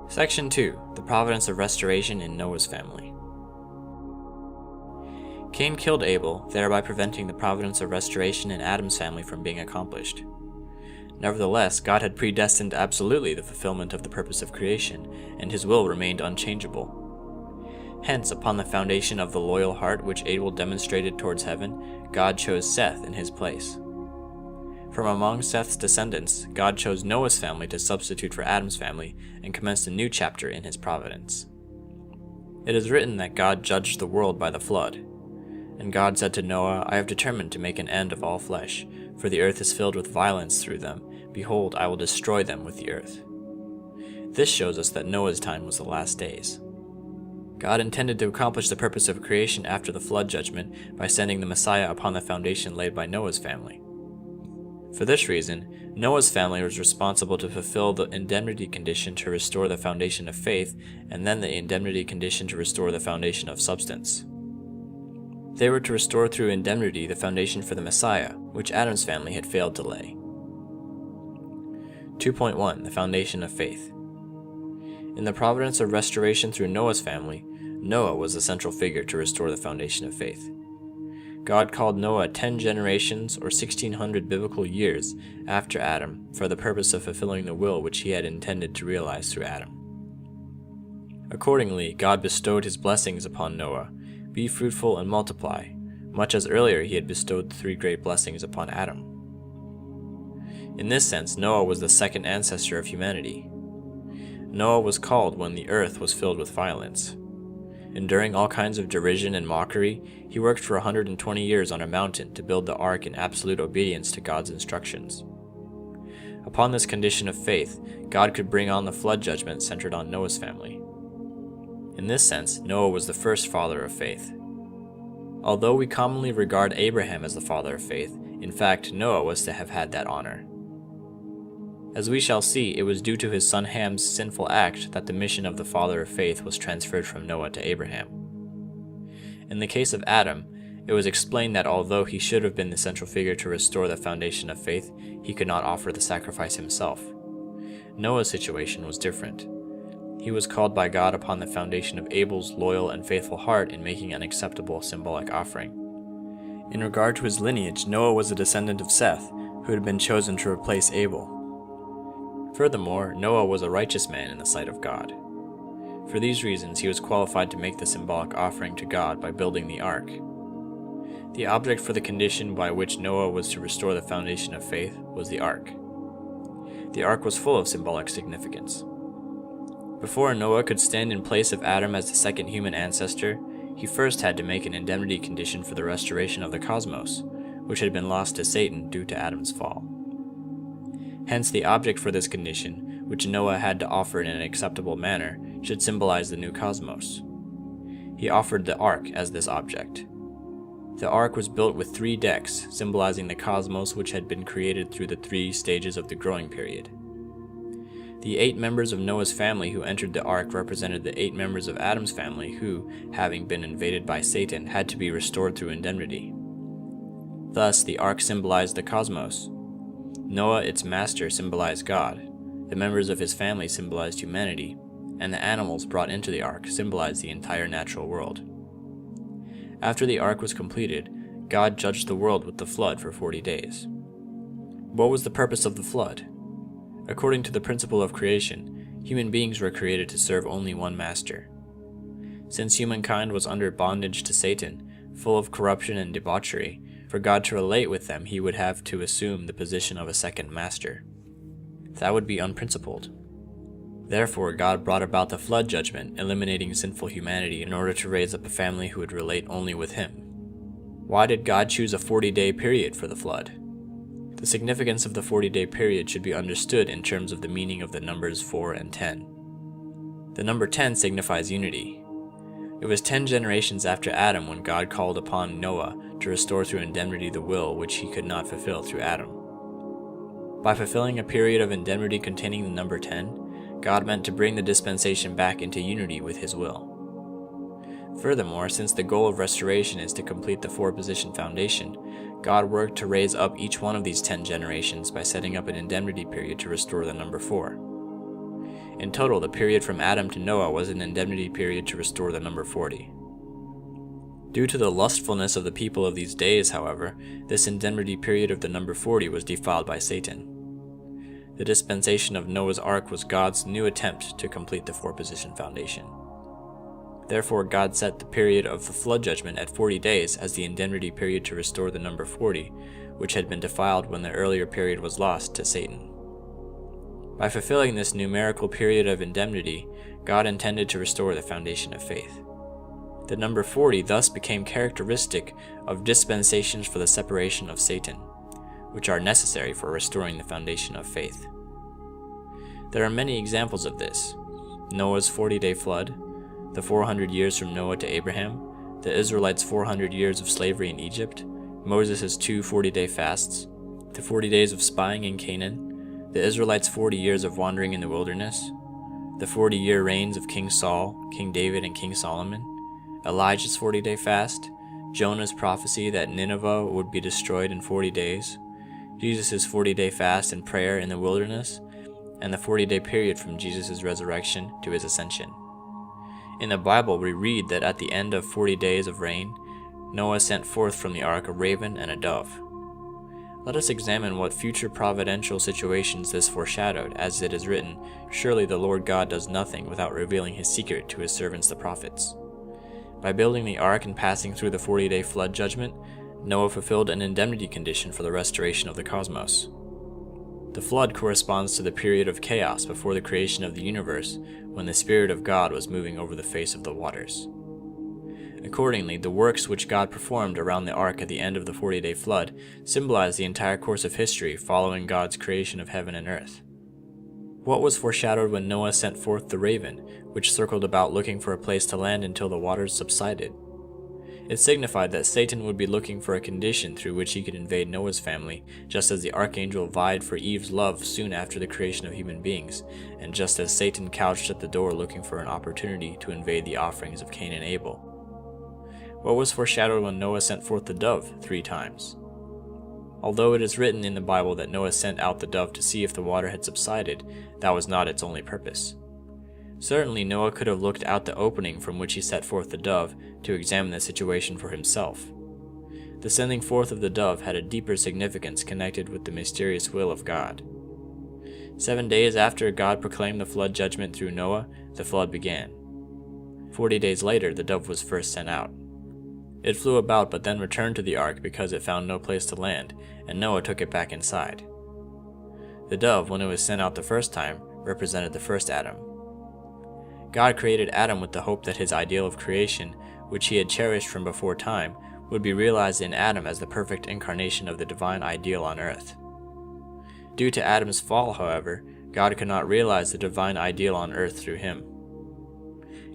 Section 2. The Providence of Restoration in Noah's Family. Cain killed Abel, thereby preventing the providence of restoration in Adam's family from being accomplished. Nevertheless, God had predestined absolutely the fulfillment of the purpose of creation, and his will remained unchangeable. Hence, upon the foundation of the loyal heart which Abel demonstrated towards heaven, God chose Seth in his place. From among Seth's descendants, God chose Noah's family to substitute for Adam's family and commenced a new chapter in his providence. It is written that God judged the world by the flood. And God said to Noah, I have determined to make an end of all flesh, for the earth is filled with violence through them. Behold, I will destroy them with the earth. This shows us that Noah's time was the last days. God intended to accomplish the purpose of creation after the flood judgment by sending the Messiah upon the foundation laid by Noah's family. For this reason, Noah's family was responsible to fulfill the indemnity condition to restore the foundation of faith, and then the indemnity condition to restore the foundation of substance. They were to restore through indemnity the foundation for the Messiah, which Adam's family had failed to lay. 2.1. The Foundation of Faith. In the providence of restoration through Noah's family, Noah was the central figure to restore the foundation of faith. God called Noah 10 generations or 1600 biblical years after Adam for the purpose of fulfilling the will which he had intended to realize through Adam. Accordingly, God bestowed his blessings upon Noah: be fruitful and multiply, much as earlier he had bestowed 3 great blessings upon Adam. In this sense, Noah was the second ancestor of humanity. Noah was called when the earth was filled with violence. Enduring all kinds of derision and mockery, he worked for 120 years on a mountain to build the ark in absolute obedience to God's instructions. Upon this condition of faith, God could bring on the flood judgment centered on Noah's family. In this sense, Noah was the first father of faith. Although we commonly regard Abraham as the father of faith, in fact, Noah was to have had that honor. As we shall see, it was due to his son Ham's sinful act that the mission of the father of faith was transferred from Noah to Abraham. In the case of Adam, it was explained that although he should have been the central figure to restore the foundation of faith, he could not offer the sacrifice himself. Noah's situation was different. He was called by God upon the foundation of Abel's loyal and faithful heart in making an acceptable symbolic offering. In regard to his lineage, Noah was a descendant of Seth, who had been chosen to replace Abel. Furthermore, Noah was a righteous man in the sight of God. For these reasons, he was qualified to make the symbolic offering to God by building the ark. The object for the condition by which Noah was to restore the foundation of faith was the ark. The ark was full of symbolic significance. Before Noah could stand in place of Adam as the second human ancestor, he first had to make an indemnity condition for the restoration of the cosmos, which had been lost to Satan due to Adam's fall. Hence, the object for this condition, which Noah had to offer in an acceptable manner, should symbolize the new cosmos. He offered the ark as this object. The ark was built with 3 decks, symbolizing the cosmos which had been created through the 3 stages of the growing period. The 8 members of Noah's family who entered the ark represented the 8 members of Adam's family who, having been invaded by Satan, had to be restored through indemnity. Thus, the ark symbolized the cosmos. Noah, its master, symbolized God, the members of his family symbolized humanity, and the animals brought into the ark symbolized the entire natural world. After the ark was completed, God judged the world with the flood for 40 days. What was the purpose of the flood? According to the principle of creation, human beings were created to serve only one master. Since humankind was under bondage to Satan, full of corruption and debauchery, for God to relate with them, he would have to assume the position of a second master. That would be unprincipled. Therefore, God brought about the flood judgment, eliminating sinful humanity in order to raise up a family who would relate only with him. Why did God choose a 40-day period for the flood? The significance of the 40-day period should be understood in terms of the meaning of the numbers 4 and 10. The number 10 signifies unity. It was 10 generations after Adam when God called upon Noah to restore through indemnity the will which he could not fulfill through Adam. By fulfilling a period of indemnity containing the number 10, God meant to bring the dispensation back into unity with his will. Furthermore, since the goal of restoration is to complete the 4-position foundation, God worked to raise up each one of these 10 generations by setting up an indemnity period to restore the number 4. In total, the period from Adam to Noah was an indemnity period to restore the number 40. Due to the lustfulness of the people of these days, however, this indemnity period of the number 40 was defiled by Satan. The dispensation of Noah's Ark was God's new attempt to complete the four-position foundation. Therefore, God set the period of the flood judgment at 40 days as the indemnity period to restore the number 40, which had been defiled when the earlier period was lost to Satan. By fulfilling this numerical period of indemnity, God intended to restore the foundation of faith. The number 40 thus became characteristic of dispensations for the separation of Satan, which are necessary for restoring the foundation of faith. There are many examples of this: Noah's 40-day flood, the 400 years from Noah to Abraham, the Israelites' 400 years of slavery in Egypt, Moses' 2 40-day fasts, the 40 days of spying in Canaan, the Israelites' 40 years of wandering in the wilderness, the 40-year reigns of King Saul, King David, and King Solomon, Elijah's 40-day fast, Jonah's prophecy that Nineveh would be destroyed in 40 days, Jesus' 40-day fast and prayer in the wilderness, and the 40-day period from Jesus' resurrection to his ascension. In the Bible, we read that at the end of 40 days of rain, Noah sent forth from the ark a raven and a dove. Let us examine what future providential situations this foreshadowed, as it is written, "Surely the Lord God does nothing without revealing his secret to his servants the prophets." By building the ark and passing through the 40-day flood judgment, Noah fulfilled an indemnity condition for the restoration of the cosmos. The flood corresponds to the period of chaos before the creation of the universe, when the Spirit of God was moving over the face of the waters. Accordingly, the works which God performed around the ark at the end of the 40-day flood symbolize the entire course of history following God's creation of heaven and earth. What was foreshadowed when Noah sent forth the raven, which circled about looking for a place to land until the waters subsided? It signified that Satan would be looking for a condition through which he could invade Noah's family, just as the archangel vied for Eve's love soon after the creation of human beings, and just as Satan couched at the door looking for an opportunity to invade the offerings of Cain and Abel. What was foreshadowed when Noah sent forth the dove 3 times? Although it is written in the Bible that Noah sent out the dove to see if the water had subsided, that was not its only purpose. Certainly Noah could have looked out the opening from which he set forth the dove to examine the situation for himself. The sending forth of the dove had a deeper significance connected with the mysterious will of God. 7 days after God proclaimed the flood judgment through Noah, the flood began. 40 days later, the dove was first sent out. It flew about but then returned to the ark because it found no place to land, and Noah took it back inside. The dove, when it was sent out the first time, represented the first Adam. God created Adam with the hope that his ideal of creation, which he had cherished from before time, would be realized in Adam as the perfect incarnation of the divine ideal on earth. Due to Adam's fall, however, God could not realize the divine ideal on earth through him.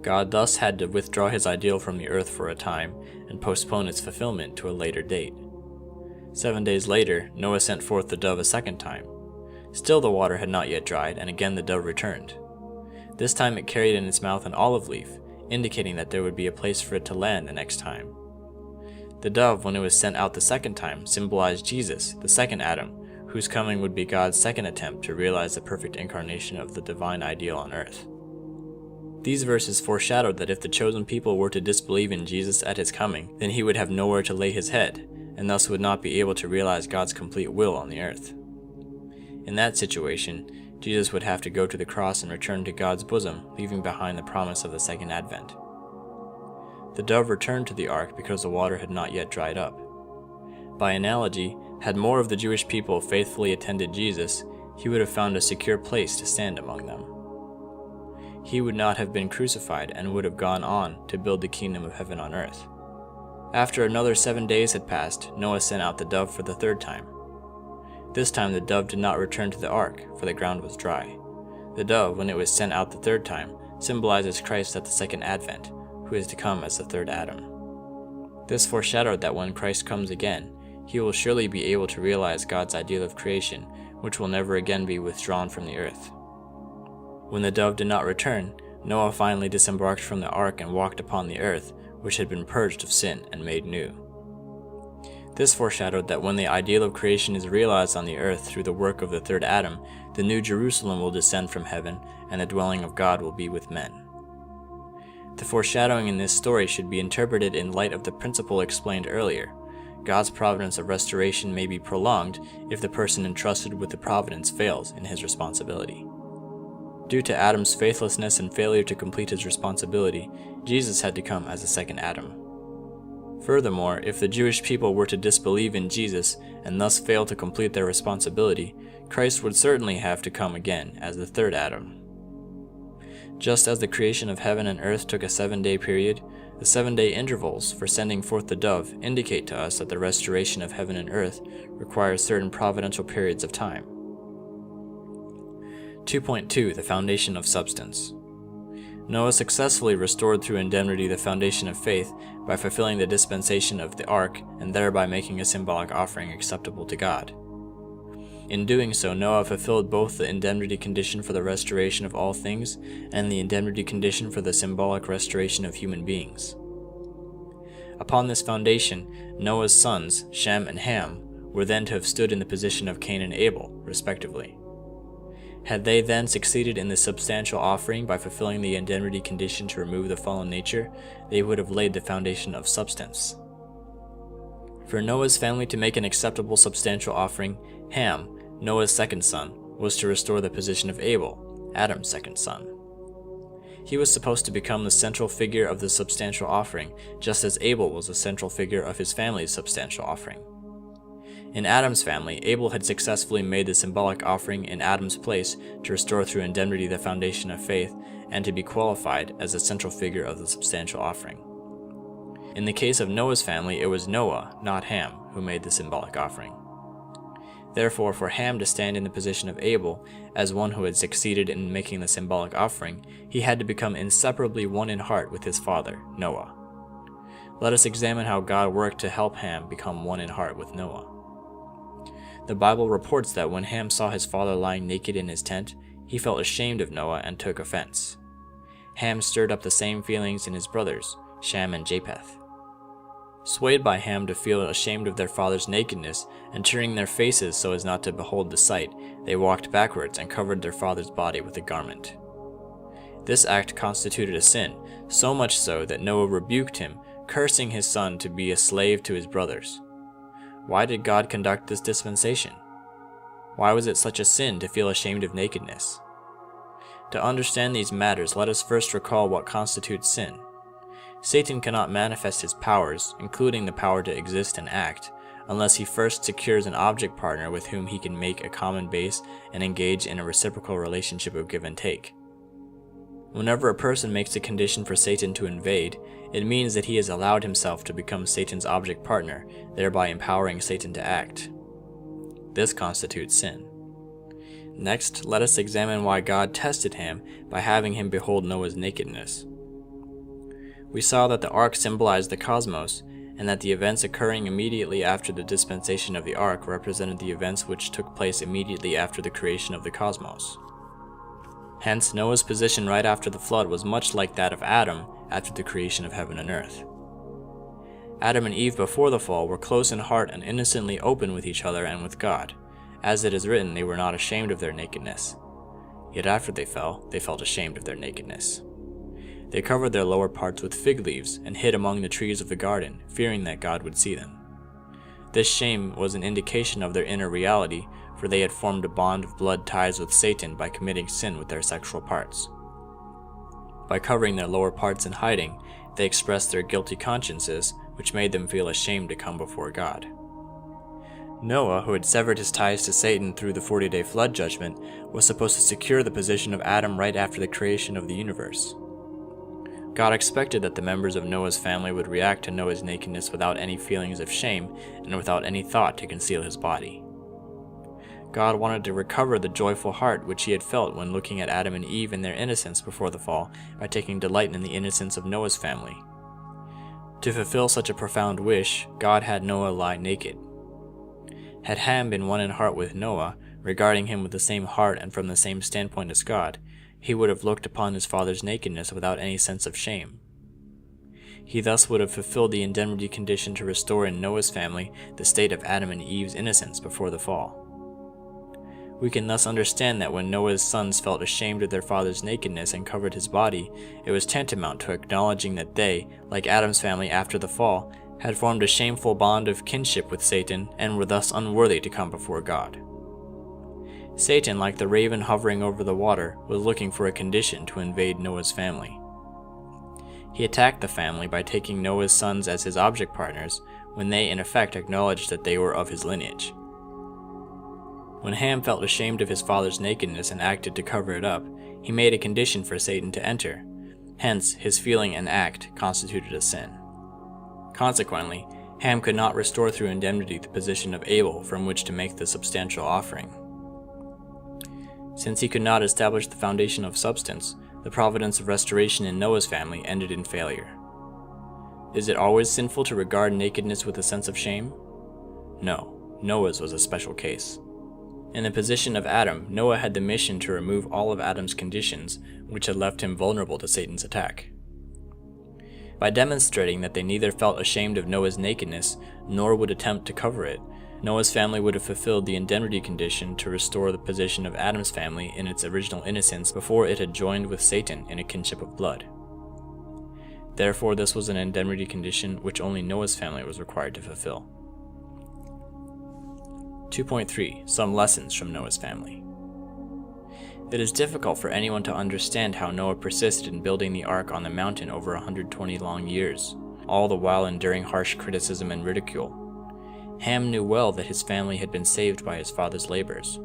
God thus had to withdraw his ideal from the earth for a time and postpone its fulfillment to a later date. 7 days later, Noah sent forth the dove a second time. Still the water had not yet dried, and again the dove returned. This time it carried in its mouth an olive leaf, indicating that there would be a place for it to land the next time. The dove, when it was sent out the second time, symbolized Jesus, the second Adam, whose coming would be God's second attempt to realize the perfect incarnation of the divine ideal on earth. These verses foreshadowed that if the chosen people were to disbelieve in Jesus at his coming, then he would have nowhere to lay his head, and thus would not be able to realize God's complete will on the earth. In that situation, Jesus would have to go to the cross and return to God's bosom, leaving behind the promise of the second advent. The dove returned to the ark because the water had not yet dried up. By analogy, had more of the Jewish people faithfully attended Jesus, he would have found a secure place to stand among them. He would not have been crucified and would have gone on to build the kingdom of heaven on earth. After another 7 days had passed, Noah sent out the dove for the third time. This time the dove did not return to the ark, for the ground was dry. The dove, when it was sent out the third time, symbolizes Christ at the second advent, who is to come as the third Adam. This foreshadowed that when Christ comes again, he will surely be able to realize God's ideal of creation, which will never again be withdrawn from the earth. When the dove did not return, Noah finally disembarked from the ark and walked upon the earth, which had been purged of sin and made new. This foreshadowed that when the ideal of creation is realized on the earth through the work of the third Adam, the New Jerusalem will descend from heaven, and the dwelling of God will be with men. The foreshadowing in this story should be interpreted in light of the principle explained earlier. God's providence of restoration may be prolonged if the person entrusted with the providence fails in his responsibility. Due to Adam's faithlessness and failure to complete his responsibility, Jesus had to come as a second Adam. Furthermore, if the Jewish people were to disbelieve in Jesus and thus fail to complete their responsibility, Christ would certainly have to come again as the third Adam. Just as the creation of heaven and earth took a 7-day period, the 7-day intervals for sending forth the dove indicate to us that the restoration of heaven and earth requires certain providential periods of time. 2.2 The foundation of substance. Noah successfully restored through indemnity the foundation of faith by fulfilling the dispensation of the ark and thereby making a symbolic offering acceptable to God. In doing so, Noah fulfilled both the indemnity condition for the restoration of all things and the indemnity condition for the symbolic restoration of human beings. Upon this foundation, Noah's sons, Shem and Ham, were then to have stood in the position of Cain and Abel, respectively. Had they then succeeded in the substantial offering by fulfilling the indemnity condition to remove the fallen nature, they would have laid the foundation of substance. For Noah's family to make an acceptable substantial offering, Ham, Noah's second son, was to restore the position of Abel, Adam's second son. He was supposed to become the central figure of the substantial offering, just as Abel was the central figure of his family's substantial offering. In Adam's family, Abel had successfully made the symbolic offering in Adam's place to restore through indemnity the foundation of faith and to be qualified as the central figure of the substantial offering. In the case of Noah's family, it was Noah, not Ham, who made the symbolic offering. Therefore, for Ham to stand in the position of Abel, as one who had succeeded in making the symbolic offering, he had to become inseparably one in heart with his father, Noah. Let us examine how God worked to help Ham become one in heart with Noah. The Bible reports that when Ham saw his father lying naked in his tent, he felt ashamed of Noah and took offense. Ham stirred up the same feelings in his brothers, Shem and Japheth. Swayed by Ham to feel ashamed of their father's nakedness and turning their faces so as not to behold the sight, they walked backwards and covered their father's body with a garment. This act constituted a sin, so much so that Noah rebuked him, cursing his son to be a slave to his brothers. Why did God conduct this dispensation? Why was it such a sin to feel ashamed of nakedness? To understand these matters, let us first recall what constitutes sin. Satan cannot manifest his powers, including the power to exist and act, unless he first secures an object partner with whom he can make a common base and engage in a reciprocal relationship of give and take. Whenever a person makes a condition for Satan to invade, it means that he has allowed himself to become Satan's object partner, thereby empowering Satan to act. This constitutes sin. Next, let us examine why God tested Ham by having him behold Noah's nakedness. We saw that the ark symbolized the cosmos, and that the events occurring immediately after the dispensation of the ark represented the events which took place immediately after the creation of the cosmos. Hence, Noah's position right after the flood was much like that of Adam after the creation of heaven and earth. Adam and Eve before the fall were close in heart and innocently open with each other and with God. As it is written, they were not ashamed of their nakedness. Yet after they fell, they felt ashamed of their nakedness. They covered their lower parts with fig leaves and hid among the trees of the garden, fearing that God would see them. This shame was an indication of their inner reality, for they had formed a bond of blood ties with Satan by committing sin with their sexual parts. By covering their lower parts and hiding, they expressed their guilty consciences, which made them feel ashamed to come before God. Noah, who had severed his ties to Satan through the 40-day flood judgment, was supposed to secure the position of Adam right after the creation of the universe. God expected that the members of Noah's family would react to Noah's nakedness without any feelings of shame and without any thought to conceal his body. God wanted to recover the joyful heart which he had felt when looking at Adam and Eve in their innocence before the fall by taking delight in the innocence of Noah's family. To fulfill such a profound wish, God had Noah lie naked. Had Ham been one in heart with Noah, regarding him with the same heart and from the same standpoint as God, he would have looked upon his father's nakedness without any sense of shame. He thus would have fulfilled the indemnity condition to restore in Noah's family the state of Adam and Eve's innocence before the fall. We can thus understand that when Noah's sons felt ashamed of their father's nakedness and covered his body, it was tantamount to acknowledging that they, like Adam's family after the fall, had formed a shameful bond of kinship with Satan and were thus unworthy to come before God. Satan, like the raven hovering over the water, was looking for a condition to invade Noah's family. He attacked the family by taking Noah's sons as his object partners, when they in effect acknowledged that they were of his lineage. When Ham felt ashamed of his father's nakedness and acted to cover it up, he made a condition for Satan to enter. Hence, his feeling and act constituted a sin. Consequently, Ham could not restore through indemnity the position of Abel from which to make the substantial offering. Since he could not establish the foundation of substance, the providence of restoration in Noah's family ended in failure. Is it always sinful to regard nakedness with a sense of shame? No, Noah's was a special case. In the position of Adam, Noah had the mission to remove all of Adam's conditions, which had left him vulnerable to Satan's attack. By demonstrating that they neither felt ashamed of Noah's nakedness, nor would attempt to cover it, Noah's family would have fulfilled the indemnity condition to restore the position of Adam's family in its original innocence before it had joined with Satan in a kinship of blood. Therefore, this was an indemnity condition which only Noah's family was required to fulfill. 2.3 Some lessons from Noah's family. It is difficult for anyone to understand how Noah persisted in building the ark on the mountain over 120 long years, all the while enduring harsh criticism and ridicule. Ham knew well that his family had been saved by his father's labors.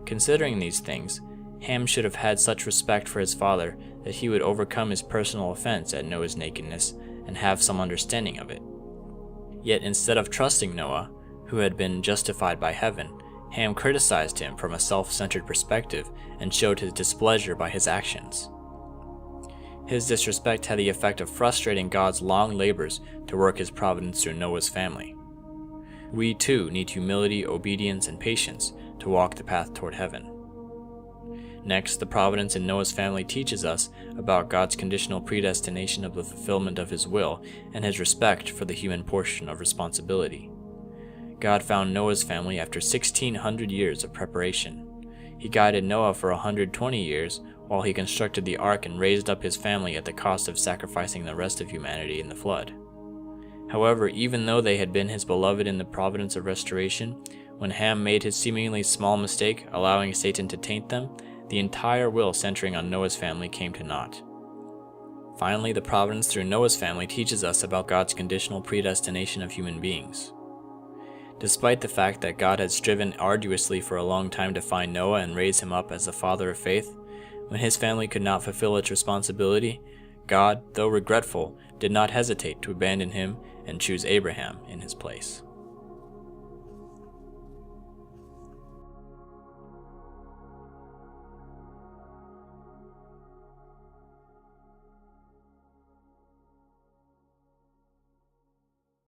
Considering these things, Ham should have had such respect for his father that he would overcome his personal offense at Noah's nakedness and have some understanding of it. Yet instead of trusting Noah, who had been justified by heaven, Ham criticized him from a self-centered perspective and showed his displeasure by his actions. His disrespect had the effect of frustrating God's long labors to work his providence through Noah's family. We too need humility, obedience, and patience to walk the path toward heaven. Next, the providence in Noah's family teaches us about God's conditional predestination of the fulfillment of his will and his respect for the human portion of responsibility. God found Noah's family after 1,600 years of preparation. He guided Noah for 120 years while he constructed the ark and raised up his family at the cost of sacrificing the rest of humanity in the flood. However, even though they had been his beloved in the providence of restoration, when Ham made his seemingly small mistake, allowing Satan to taint them, the entire will centering on Noah's family came to naught. Finally, the providence through Noah's family teaches us about God's conditional predestination of human beings. Despite the fact that God had striven arduously for a long time to find Noah and raise him up as the father of faith, when his family could not fulfill its responsibility, God, though regretful, did not hesitate to abandon him and choose Abraham in his place.